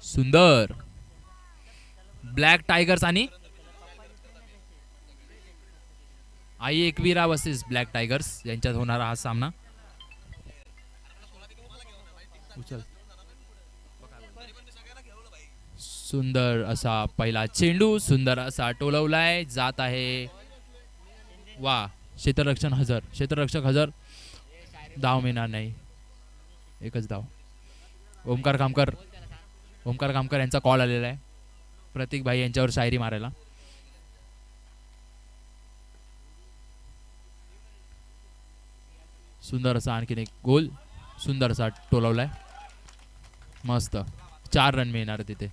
सुंदर. Black tigers आणि आई Ekvira versus black tigers यांच्यात होणारा हा सामना. उचल. सुंदर असा पहिला चेंडू, सुंदर असा टोलवलाय, जात आहे. वा. क्षेत्ररक्षण हजर, क्षेत्ररक्षक हजर. धाव मिळणार नाही, एकच धाव. ओमकार कामकर, ओमकार कामकर यांचा कॉल आलेला आहे प्रतीक भाई यांच्यावर शायरी मारायला. सुंदर असा आणखीन एक गोल, सुंदर असा टोलवलाय, मस्त. 4 रन मिळणार तिथे.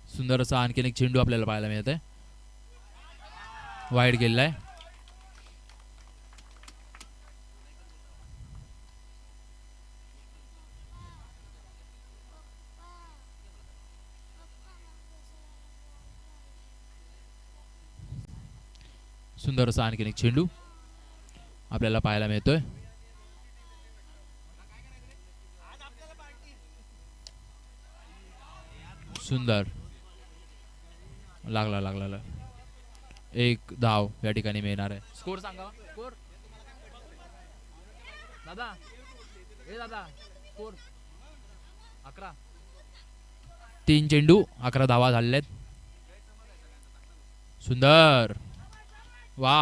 सुंदर असा आणखीन एक चेंडू आपल्याला पाहायला मिळत आहे, वाईड गेलाय. सुंदर असा आणखीन एक चेंडू आपल्याला पाहायला मिळतोय. सुंदर. लागला लागला. एक धाव या ठिकाणी मिळणार आहे. स्कोर सांगा. स्कोर दादा, ए दादा, स्कोर 11. 3 चेंडू 11 धावा झालेत. सुंदर. वा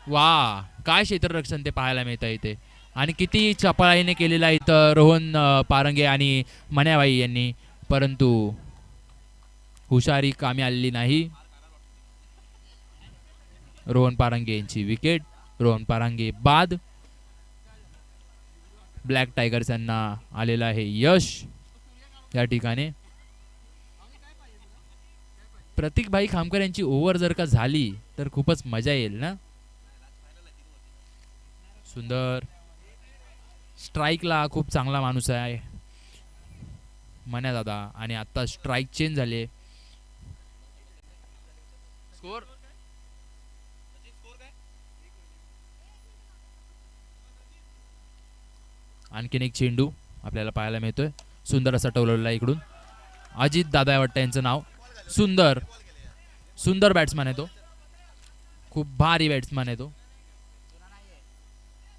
वा, काय क्षेत्ररक्षण ते पाहायला मिळतं इथे. आणि किती चपळाईने केलेला इथं रोहन पारंगे आणि मन्याबाई यांनी, परंतु हुशारी कामी आलेली नाही. रोहन पारंगे यांची विकेट. रोहन पारंगे बाद. ब्लॅक टायगर्स यांना आलेलं आहे यश या ठिकाणी. प्रतीक भाई खामकर यांची ओव्हर जर का झाली तर खूपच मजा येईल ना. सुंदर. स्ट्राईकला खूप चांगला माणूस आहे मन्या दादा, आणि आता स्ट्राईक चेंज झाले. स्कोर आणखीन एक चेंडू आपल्याला पाहायला मिळतोय. सुंदर असा टोलवलेला इकडून. अजित दादा वाटतं यांचं नाव. सुंदर सुंदर बॅट्समॅन आहे तो, खूप भारी बॅट्समॅन आहे तो.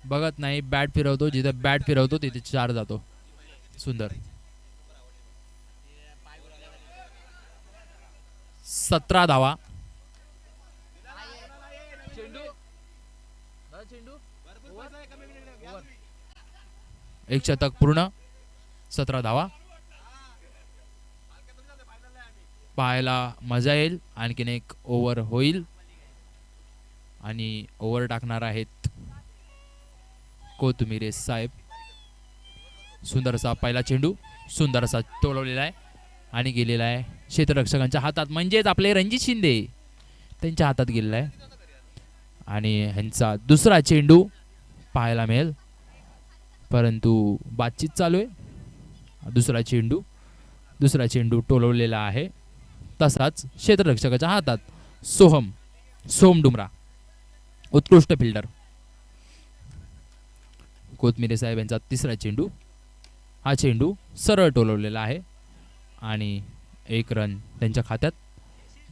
बघत नाही, बॅट फिरवतो, जिथे बॅट फिरवतो तिथे 4 जातो. सुंदर. 17 धावा. एक शतक पूर्ण, 17 धावा. पाहायला मजा येईल. आणखीन एक ओव्हर होईल आणि ओव्हर टाकणार आहेत कोथमिरे साहेब. सुंदर असा पहिला चेंडू, सुंदर असा टोलवलेला आहे आणि गेलेला आहे क्षेत्ररक्षकांच्या हातात, म्हणजेच आपले रणजित शिंदे त्यांच्या हातात गेलेला आहे. आणि ह्यांचा दुसरा चेंडू पाहायला मिळेल, परंतु बातचीत चालू आहे. दुसरा चेंडू टोलवलेला आहे, तसाच क्षेत्ररक्षकाच्या हातात. सोम डुमरा उत्कृष्ट फिल्डर. कोथमिरे साहेब यांचा तिसरा चेंडू. हा चेंडू सरळ टोलवलेला आहे आणि 1 रन त्यांच्या खात्यात,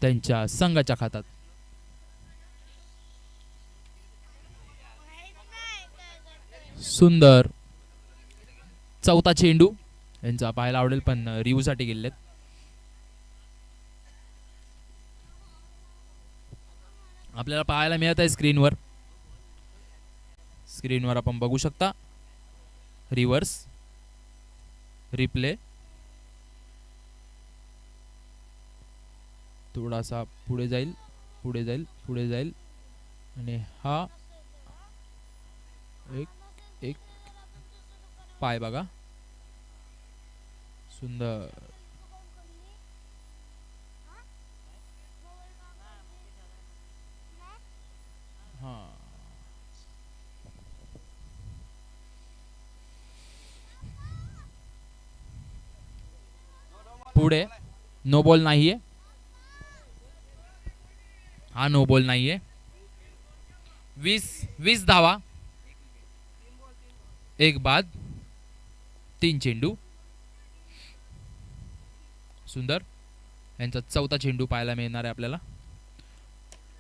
त्यांच्या संघाच्या खात्यात. सुंदर. चौथा चेंडू यांचा पाहायला आवडेल, पण रिव्ह्यू साठी गेलेत. आपल्याला पाहायला मिळत आहे स्क्रीनवर आपण बघू शकता. रिव्हर्स रिप्ले थोडासा पुढे जाईल आणि हा एक पाय बघा. सुंदर. हा पुढे नो बॉल नाहीये, हा नो बॉल नाहीये. 20 धावा, एक बाद, 3 चेंडू. सुंदर यांचा चौथा चेंडू पाहायला मिळणार आहे आपल्याला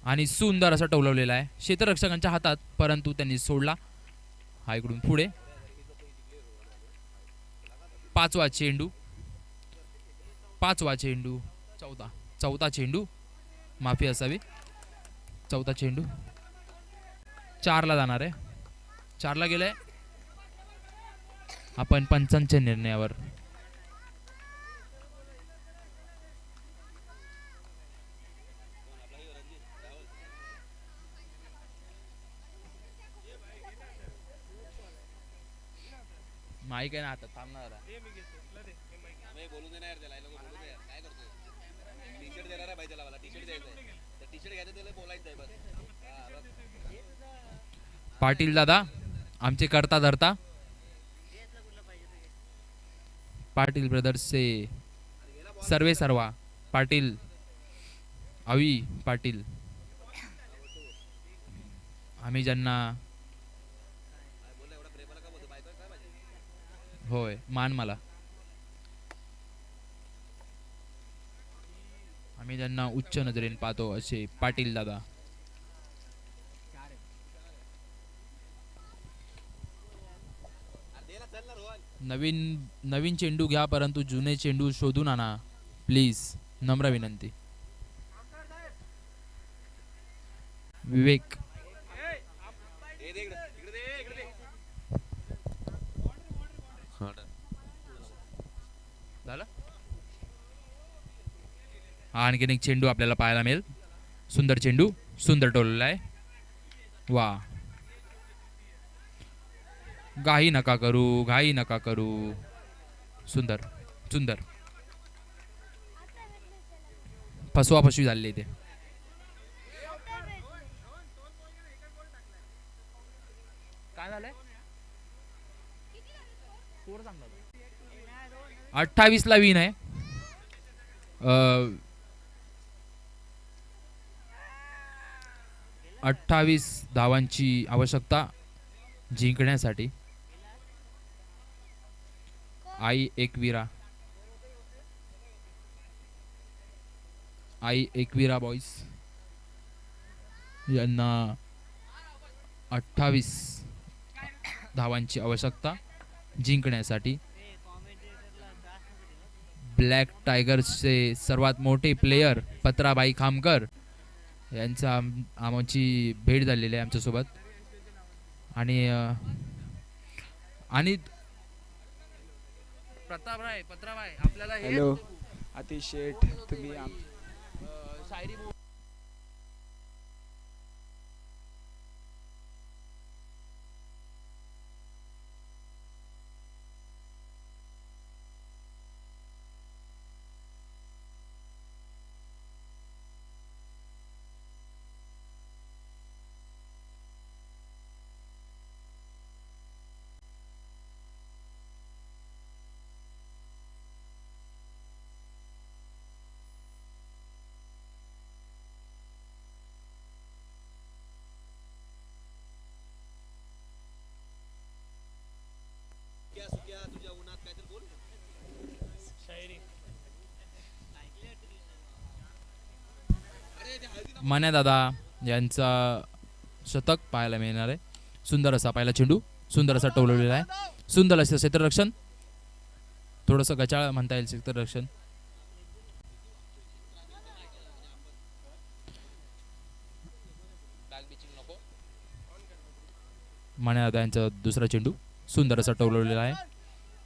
आणि सुंदर असा टोलवलेला आहे क्षेत्ररक्षकांच्या हातात, परंतु त्यांनी सोडला. हा इकडून पुढे पाचवा चेंडू, चौथा चेंडू, माफी असावी, चौथा चेंडू 4ला जाणार आहे. 4ला गेलाय. आपण पंचांच्या निर्णयावर माईक आहे ना आता थांबणार. पाटील दादा आमचे करता धरता, पाटील ब्रदर्सचे सर्वे सर्वा पाटील, अवी पाटील, आम्ही ज्यांना होय मान मला, आम्ही ज्यांना उच्च नजरेने पाहतो असे पाटील दादा. नवीन चेंडू घ्या, परंतु जुने चेंडू शोधून आणा प्लीज, नम्र विनंती. विवेक झालं. हा आणखीन एक चेंडू आपल्याला पाहायला मिळेल. सुंदर चेंडू, सुंदर टोलला आहे. वा, घाई नका करू. सुंदर सुंदर, फसवी झाली इथे. काय झालंय? 28ला विन आहे. 28 धावांची आवश्यकता जिंकण्यासाठी. आई एकवीरा बॉयज यांना 28 धावांची आवश्यकता जिंकण्यासाठी. ब्लॅक टायगर्सचे सर्वात मोठे प्लेयर पत्राबाई खामकर यांचा आमची भेट झालेली आहे आमच्यासोबत. आणि पत्राबाई आपल्याला हॅलो आतिश शेठ, तुम्ही शायरी मान्या दादा यांचा शतक पाहायला मिळणार आहे. सुंदर असा पहिला चेंडू, सुंदर असा टोलवलेला आहे. सुंदर असं क्षेत्ररक्षण, थोडंसं गचाळ म्हणता येईल क्षेत्ररक्षण. मान्या दादा यांचा दुसरा चेंडू, सुंदर असा टोलवलेला आहे.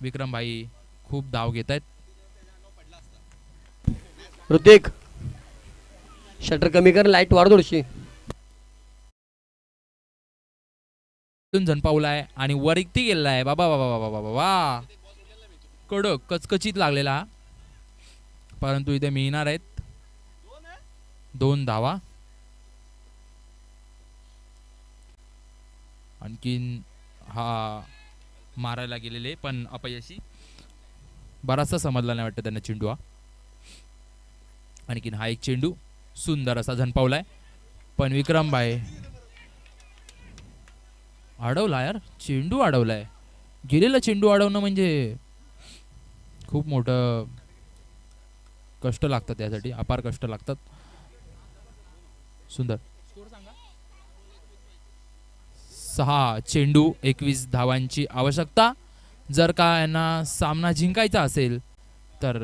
विक्रम भाई खूप धाव घेत आहेत. ऋतिक शटर कमी कर, लाईट वाढ थोडीशी. झन पावला आहे आणि वरती गेलेला आहे. बाबा बाबा बाबा बाबा वा, कडक कचकचीत लागलेला, परंतु इथे मिळणार आहेत 2 धावा. आणखीन हा मारायला गेलेले पण अपयशी, बराचसा समजला नाही वाटतं त्यांना चेंडू हा. आणखीन हा एक चेंडू सुंदर असा झनपावलाय, पण विक्रम भाई अडवला यार, चेंडू अडवलाय. गेलेला चेंडू अडवणं म्हणजे खूप मोठं कष्ट लागतात, त्यासाठी अपार कष्ट लागतात. सुंदर 6 चेंडू 21 धावांची आवश्यकता. जर का यांना सामना जिंकायचा असेल तर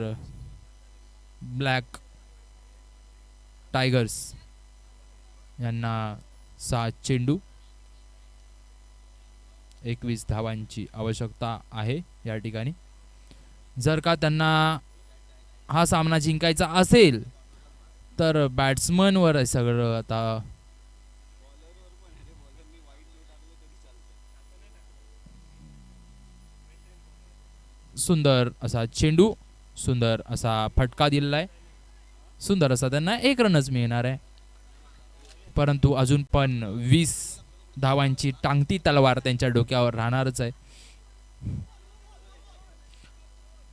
ब्लॅक टायगर्स यांना 6 चेंडू 21 धावांची आवश्यकता आहे या ठिकाणी. जर का त्यांना हा सामना जिंकायचा असेल तर बॅट्समन वर आहे सगळं आता. सुंदर असा चेंडू, सुंदर असा फटका दिलेला आहे. सुंदर असा त्यांना 1 रनच मिळणार आहे, परंतु अजून पण 20 धावांची टांगती तलवार त्यांच्या डोक्यावर राहणारच आहे.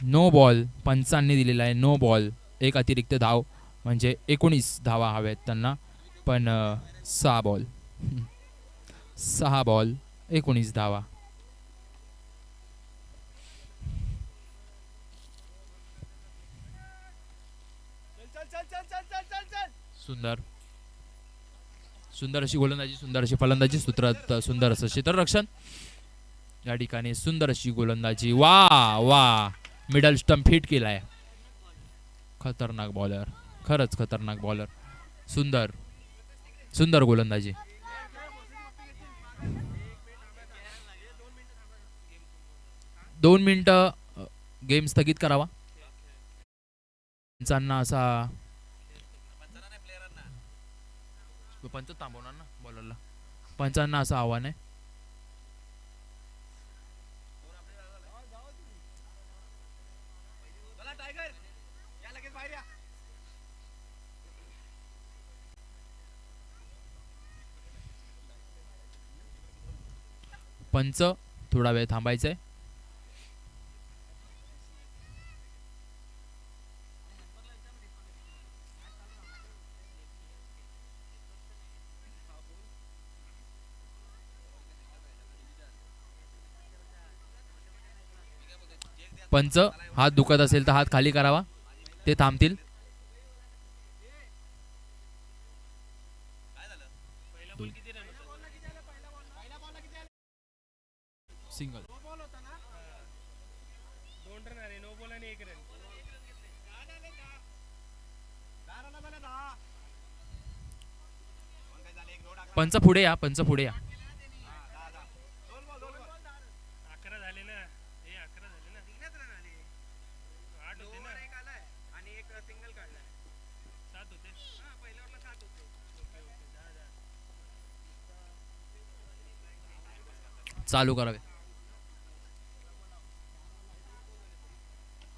नो बॉल पंचांनी दिलेला आहे, नो बॉल. 1 अतिरिक्त धाव म्हणजे 19 धावा हव्यात त्यांना, पण 6 बॉल 6 बॉल 19 धावा. सुंदर सुंदर अशी गोलंदाजी, सुंदर अशी फलंदाजी, सूत्रात सुंदर असं क्षेत्ररक्षण या ठिकाणी. सुंदर अशी गोलंदाजी, वा वा, मिडल स्टंप हिट केलाय. खतरनाक बॉलर, खरंच खतरनाक बॉलर. सुंदर सुंदर गोलंदाजी. दोन मिनिटं गेम स्थगित करावा. पंचांना असा पंच थांबवणार ना बॉलरला. पंचांना असं आव्हान आहे. पंच थोडा वेळ थांबायचंय. पंच हात दुखत असेल तर हात खाली करावा, ते थांबतील. सिंगल. पंच पुढे या, पंच पुढे या. चालू करावे.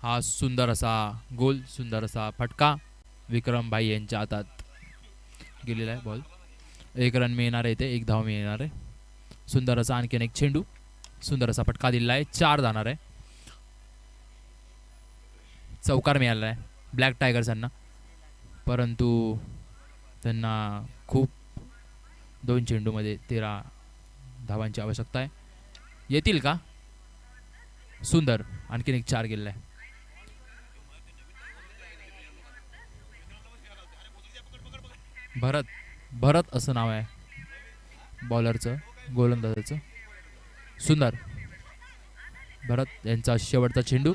हा सुंदर असा गोल, सुंदर असा फटका विक्रम भाई यांच्या हातात गेलेला आहे. बॉल 1 रन मिळणार आहे, इथे 1 धाव मिळणार आहे. सुंदर असा आणखीन एक चेंडू, सुंदर असा फटका दिलेला आहे. 4 जाणार आहे. चौकार मिळाला आहे ब्लॅक टायगर्सांना, परंतु त्यांना खूप 2 चेंडूमध्ये 13 धावांची आवश्यकता आहे. येतील का? सुंदर आणखीन एक 4 गेलेला आहे. भरत, भरत असं नाव आहे बॉलरचं, गोलंदाजाचं. सुंदर भरत यांचा शेवटचा चेंडू.